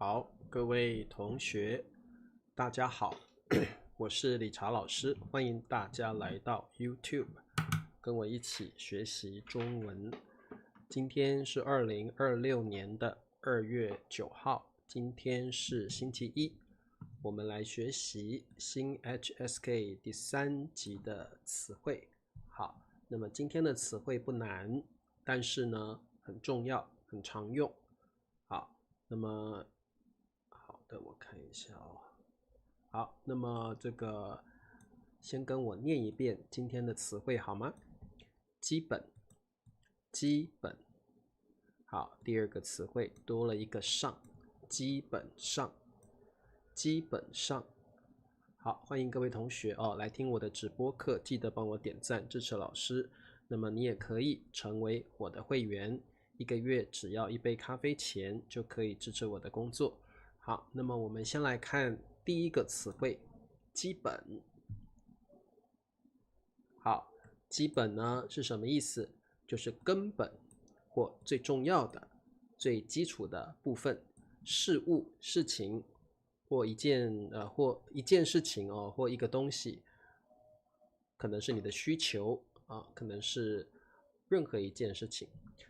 好，各位同学，大家好，我是理查老师，欢迎大家来到 YouTube，跟我一起学习中文。今天是2026年的2月9号，今天是星期一，我们来学习新 HSK 第3集的词汇。好，那么今天的词汇不难，但是呢很重要，很常用。好，那么好的，我看一下哦。好，那么这个先跟我念一遍今天的词汇好吗？基本，基本。好，第二个词汇多了一个上，基本上，基本上。好，欢迎各位同学哦，来听我的直播课，记得帮我点赞支持老师。那么你也可以成为我的会员，1个月只要1杯咖啡钱就可以支持我的工作。好，那么我们先来看第一个词汇，基本。好，基本呢是什么意思？就是根本或最重要的、最基础的部分，事物、事情或一件事情哦，或一个东西，可能是你的需求啊，可能是任何一件事情，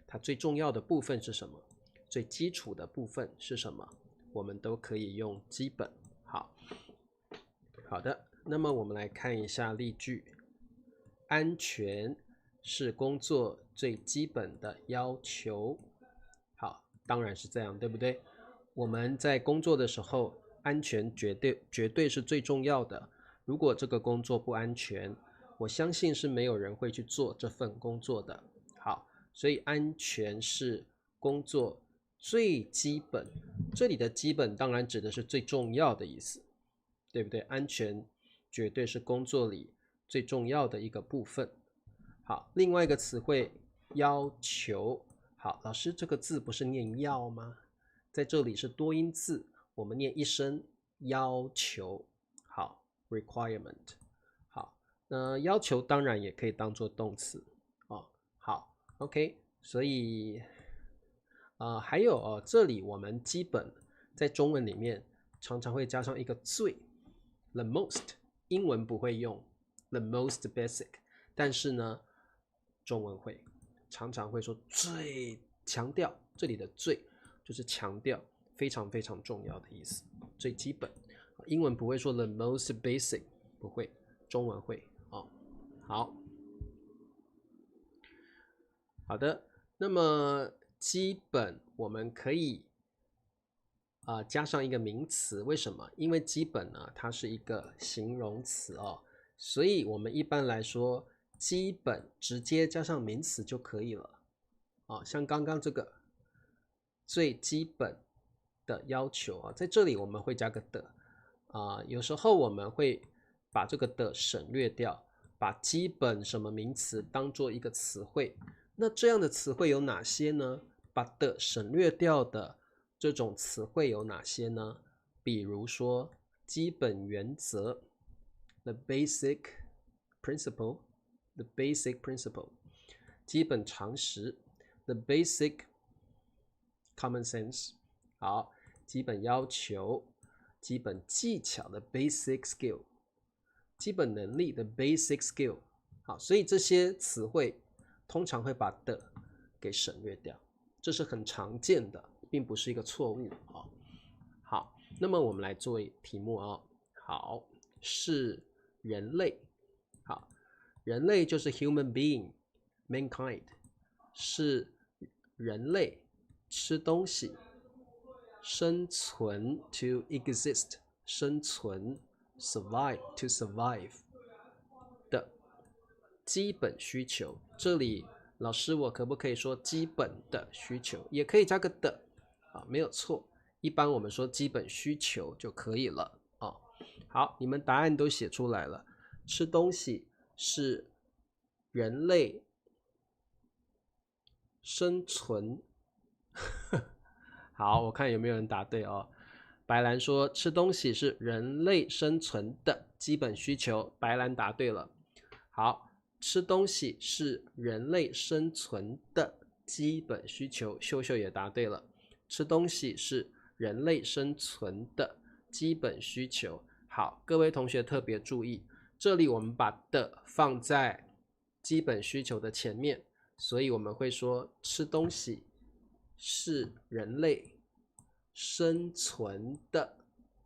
它最重要的部分是什么？最基础的部分是什么？我们都可以用基本。好的，那么我们来看一下例句。安全是工作最基本的要求。好，当然是这样，对不对？我们在工作的时候，安全绝对是最重要的。如果这个工作不安全，我相信是没有人会去做这份工作的。好，所以安全是工作最基本。这里的基本当然指的是最重要的意思，对不对？安全绝对是工作里最重要的一个部分。好，另外一个词汇要求。好，老师这个字不是念要吗？在这里是多音字，我们念一声要求。好 ，requirement。好，那要求当然也可以当做动词哦。好 ，OK， 所以还有哦，这里我们基本在中文里面常常会加上一个最 ，the most， 英文不会用 the most basic， 但是呢，中文会常常会说最，强调这里的最就是强调非常非常重要的意思，最基本。英文不会说 the most basic， 不会，中文会哦。好的，那么基本我们可以加上一个名词，为什么？因为基本呢，它是一个形容词哦，所以我们一般来说，基本直接加上名词就可以了啊。像刚刚这个最基本的要求啊，在这里我们会加个的有时候我们会把这个的省略掉，把基本什么名词当做一个词汇。那这样的词汇有哪些呢？把的省略掉的这种词汇有哪些呢？比如说基本原则 the basic principle， 基本常识 the basic common sense。 好，基本要求，基本技巧的 basic skill， 基本能力的 basic skill。 好，所以这些词汇通常会把的给省略掉，这是很常见的，并不是一个错误啊。好，那么我们来做题目啊。好，是人类。好，人类就是 human being mankind， 是人类吃东西，生存 to exist， 生存 survive to survive 的基本需求。这里老师我可不可以说基本的需求？也可以加个的没有错。一般我们说基本需求就可以了好，你们答案都写出来了。吃东西是人类生存好，我看有没有人答对哦。白兰说吃东西是人类生存的基本需求，白兰答对了。好，吃东西是人类生存的基本需求，秀秀也答对了。吃东西是人类生存的基本需求。好，各位同学特别注意，这里我们把的放在基本需求的前面，所以我们会说吃东西是人类生存的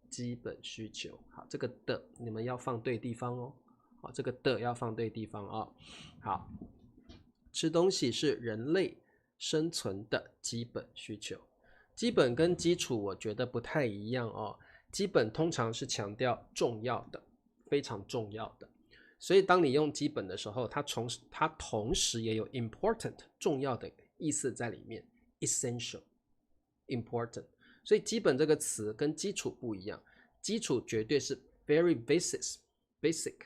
基本需求。好，这个的你们要放对地方哦。好，这个的要放对地方哦。好，吃东西是人类生存的基本需求。基本跟基础我觉得不太一样哦。基本通常是强调重要的，非常重要的。所以当你用基本的时候，它同时也有 important 重要的意思在里面 essential important。 所以基本这个词跟基础不一样，基础绝对是 very basic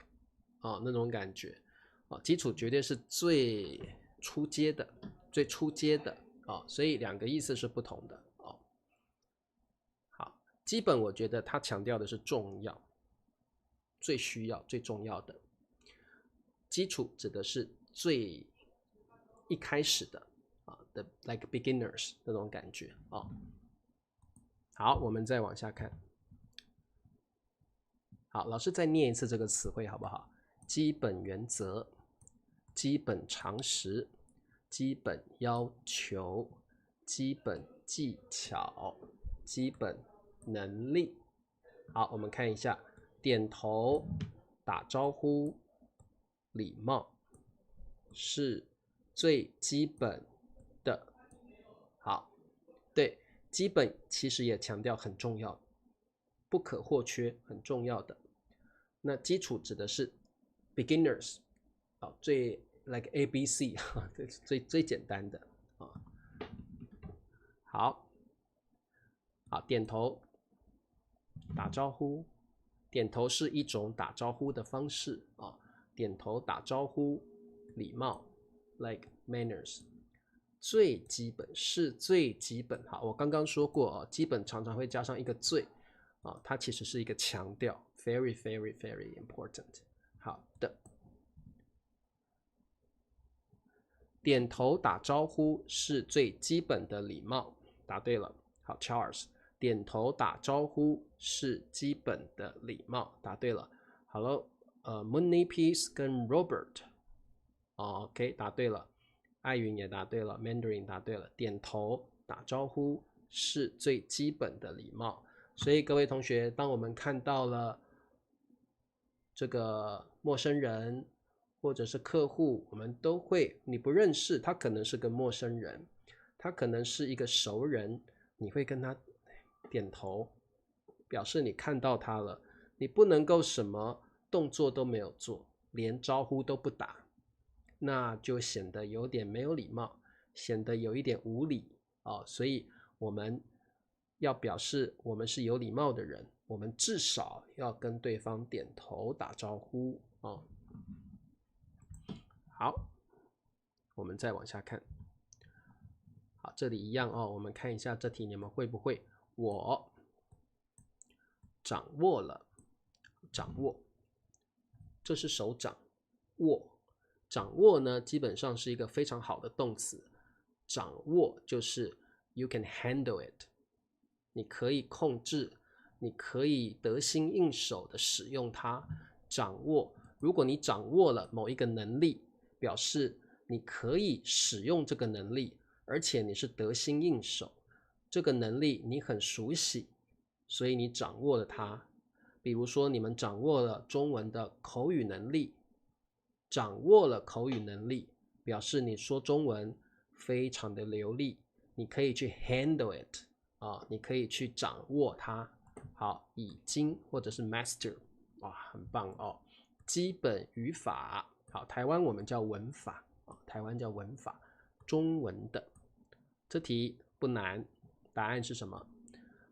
那种感觉基础绝对是最初阶的所以两个意思是不同的好，基本我觉得它强调的是重要，最需要最重要的。基础指的是最一开始的的 like beginners 那种感觉好，我们再往下看。好，老师再念一次这个词汇好不好？基本原则、基本常识、基本要求、基本技巧、基本能力。好，我们看一下，点头、打招呼、礼貌是最基本的。好，对，基本其实也强调很重要，不可或缺，很重要的。那基础指的是 beginners 最 like ABC 最简单的好，点头打招呼，点头是一种打招呼的方式点头打招呼，礼貌 like manners， 最基本是最基本。好，我刚刚说过基本常常会加上一个最它其实是一个强调 very very very important。 好的，点头打招呼是最基本的礼貌，答对了。好 Charles， 点头打招呼是基本的礼貌，答对了。好了Mooney Peace 跟 Robert OK 答对了，艾云也答对了， Mandarin 答对了，点头打招呼是最基本的礼貌。所以各位同学，当我们看到了这个陌生人或者是客户，我们都会，你不认识他，可能是个陌生人，他可能是一个熟人，你会跟他点头，表示你看到他了。你不能够什么动作都没有做，连招呼都不打，那就显得有点没有礼貌，显得有一点无礼所以我们要表示我们是有礼貌的人，我们至少要跟对方点头打招呼好，我们再往下看。好，这里一样我们看一下这题你们会不会？我掌握了，掌握，这是手掌，握，掌握呢基本上是一个非常好的动词，掌握就是 you can handle it， 你可以控制，你可以得心应手的使用它。掌握，如果你掌握了某一个能力，表示你可以使用这个能力，而且你是得心应手，这个能力你很熟悉，所以你掌握了它。比如说你们掌握了中文的口语能力，掌握了口语能力，表示你说中文非常的流利，你可以去 handle it 你可以去掌握它。好，已经或者是 master， 哇，很棒基本语法，好，台湾我们叫文法台湾叫文法，中文的。这题不难，答案是什么？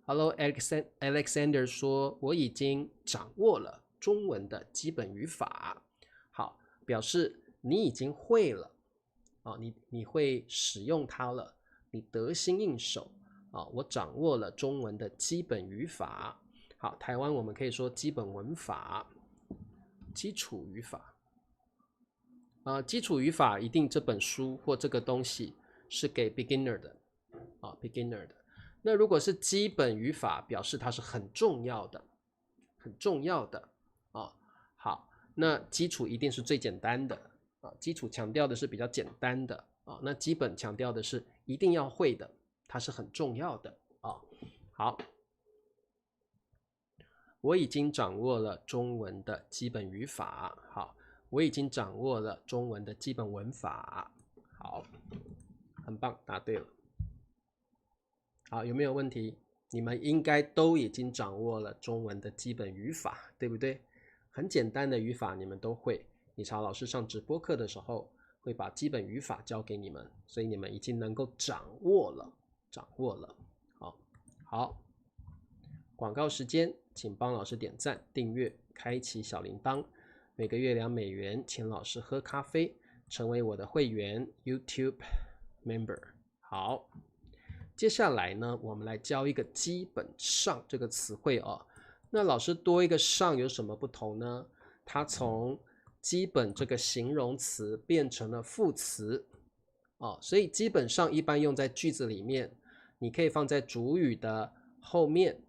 Hello Alexander 说我已经掌握了中文的基本语法。好，表示你已经会了你会使用它了，你得心应手我掌握了中文的基本语法。好，台湾我们可以说基本文法，基础语法基础语法一定这本书或这个东西是给 beginner 的beginner 的。那如果是基本语法，表示它是很重要的，很重要的啊。好，那基础一定是最简单的啊，基础强调的是比较简单的啊，那基本强调的是一定要会的，它是很重要的啊。好，我已经掌握了中文的基本语法，好，我已经掌握了中文的基本文法，好，很棒，答对了。好，有没有问题？你们应该都已经掌握了中文的基本语法，对不对？很简单的语法你们都会。理查老师上直播课的时候会把基本语法教给你们，所以你们已经能够掌握了。好，广告时间，请帮老师点赞、订阅、开启小铃铛。每个月2美元，请老师喝咖啡，成为我的会员 YouTube Member。好。接下来呢，我们来教一个基本上这个词汇哦。那老师多一个上有什么不同呢？它从基本这个形容词变成了副词哦，所以基本上一般用在句子里面，你可以放在主语的后面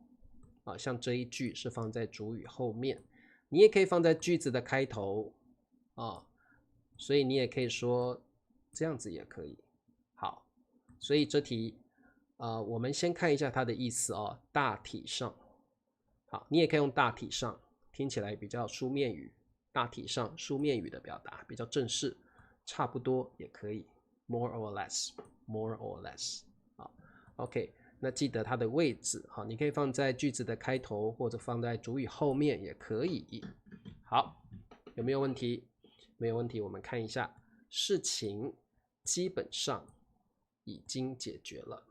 啊，像这一句是放在主语后面，你也可以放在句子的开头啊，所以你也可以说这样子也可以。好，所以这题。我们先看一下它的意思哦，大体上，好，你也可以用大体上，听起来比较书面语，大体上书面语的表达比较正式，差不多也可以 ，more or less，more or less， 好 ，OK， 那记得它的位置，好，你可以放在句子的开头或者放在主语后面也可以。好，有没有问题？没有问题，我们看一下，事情基本上已经解决了。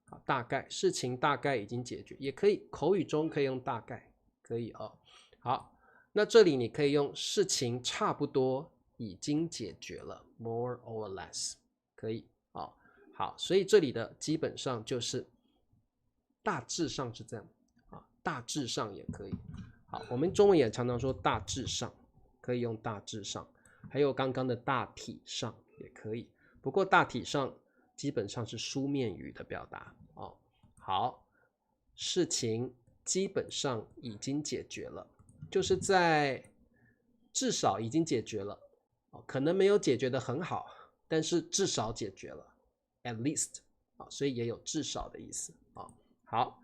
好，大概事情大概已经解决，也可以口语中可以用大概，可以哦。好，那这里你可以用事情差不多已经解决了 ，more or less， 可以哦。好，所以这里的基本上就是大致上是这样啊，大致上也可以。好，我们中文也常常说大致上，可以用大致上，还有刚刚的大体上也可以，不过大体上。基本上是书面语的表达哦。好，事情基本上已经解决了，就是在至少已经解决了哦，可能没有解决得很好，但是至少解决了 ，at least 啊，所以也有至少的意思啊。好，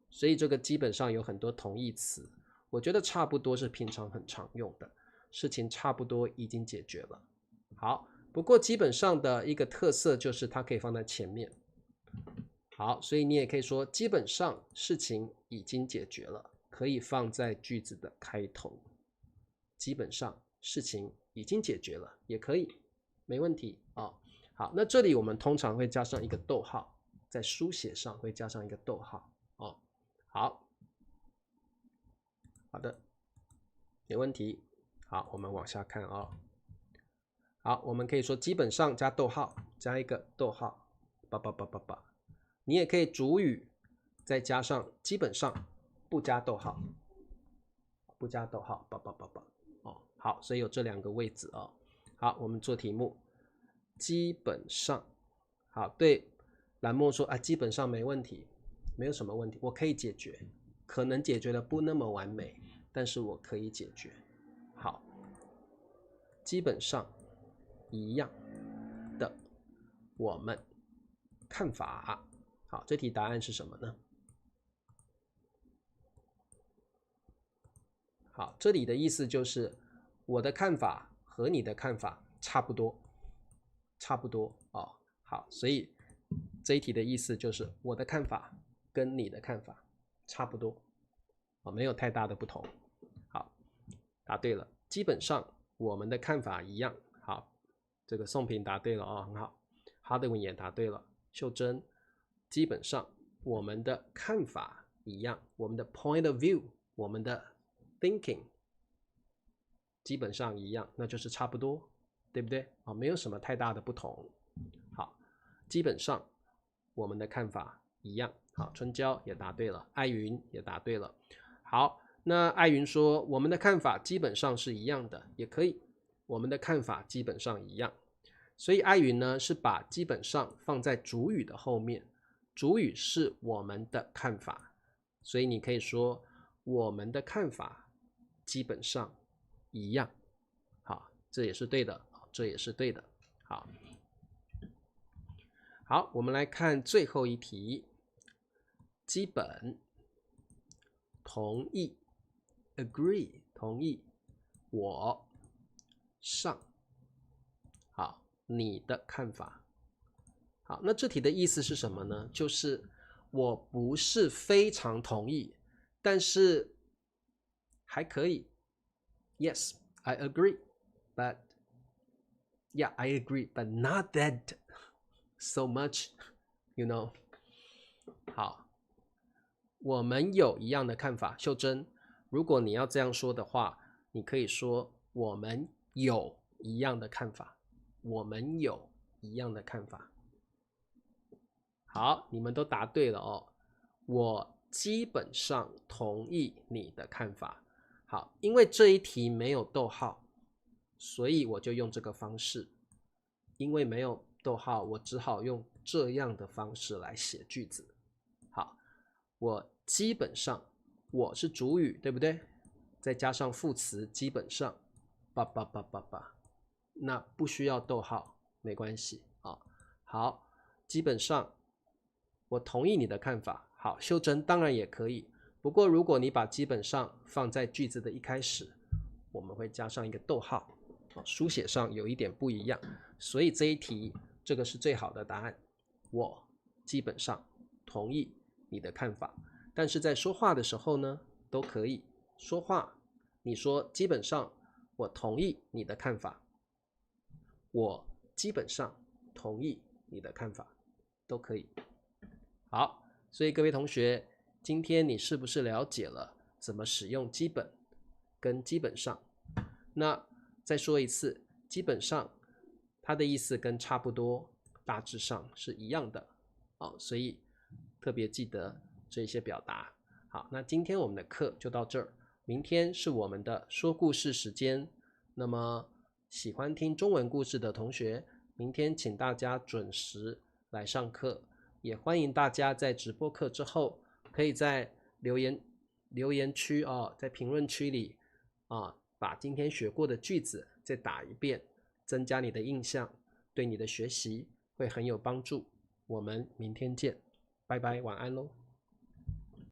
所以这个基本上有很多同义词，我觉得差不多是平常很常用的，事情差不多已经解决了。好。不过基本上的一个特色就是它可以放在前面，好，所以你也可以说基本上事情已经解决了，可以放在句子的开头。基本上事情已经解决了，也可以，没问题啊。好，那这里我们通常会加上一个逗号，在书写上会加上一个逗号哦。好的，没问题。好，我们往下看啊。好，我们可以说基本上加逗号，加一个逗号，你也可以主语再加上基本上不加逗号，哦，好，所以有这两个位置哦。好，我们做题目，基本上，好，对，蓝墨说啊，基本上没问题，没有什么问题，我可以解决，可能解决的不那么完美，但是我可以解决。好，基本上。一样的，我们看法。好，这题答案是什么呢？好，这里的意思就是我的看法和你的看法差不多，差不多哦。好，所以这一题的意思就是我的看法跟你的看法差不多，哦，没有太大的不同。好，答对了，基本上我们的看法一样。好。这个宋平答对了哦，很好。哈德文也答对了。秀珍，基本上我们的看法一样，我们的 point of view， 我们的 thinking 基本上一样，那就是差不多，对不对？啊，没有什么太大的不同。好，基本上我们的看法一样。好，春娇也答对了，艾云也答对了。好，那艾云说我们的看法基本上是一样的，也可以。我们的看法基本上一样，所以艾云呢是把基本上放在主语的后面，主语是我们的看法，所以你可以说我们的看法基本上一样。好，这也是对的，这也是对的。好，我们来看最后一题，基本同意 agree 同意我上，好，你的看法。好，那这题的意思是什么呢？就是我不是非常同意，但是还可以。Yes, I agree, but yeah, I agree, but not that so much, you know. 好，我们有一样的看法。秀珍，如果你要这样说的话，你可以说我们有一样的看法，我们有一样的看法。好，你们都答对了哦。我基本上同意你的看法。好，因为这一题没有逗号，所以我就用这个方式。因为没有逗号，我只好用这样的方式来写句子。好，我基本上，我是主语，对不对？再加上副词基本上，那不需要逗号，没关系啊。好，基本上我同意你的看法。好，秀珍当然也可以，不过如果你把基本上放在句子的一开始，我们会加上一个逗号，书写上有一点不一样，所以这一题这个是最好的答案。我基本上同意你的看法，但是在说话的时候呢，都可以说话。你说基本上我同意你的看法，我基本上同意你的看法，都可以。好，所以各位同学，今天你是不是了解了怎么使用基本跟基本上？那再说一次，基本上它的意思跟差不多大致上是一样的，所以特别记得这些表达。好，那今天我们的课就到这儿，明天是我们的说故事时间。那么喜欢听中文故事的同学，明天请大家准时来上课，也欢迎大家在直播课之后，可以在留言区在评论区里把今天学过的句子再打一遍，增加你的印象，对你的学习会很有帮助。我们明天见，拜拜，晚安喽。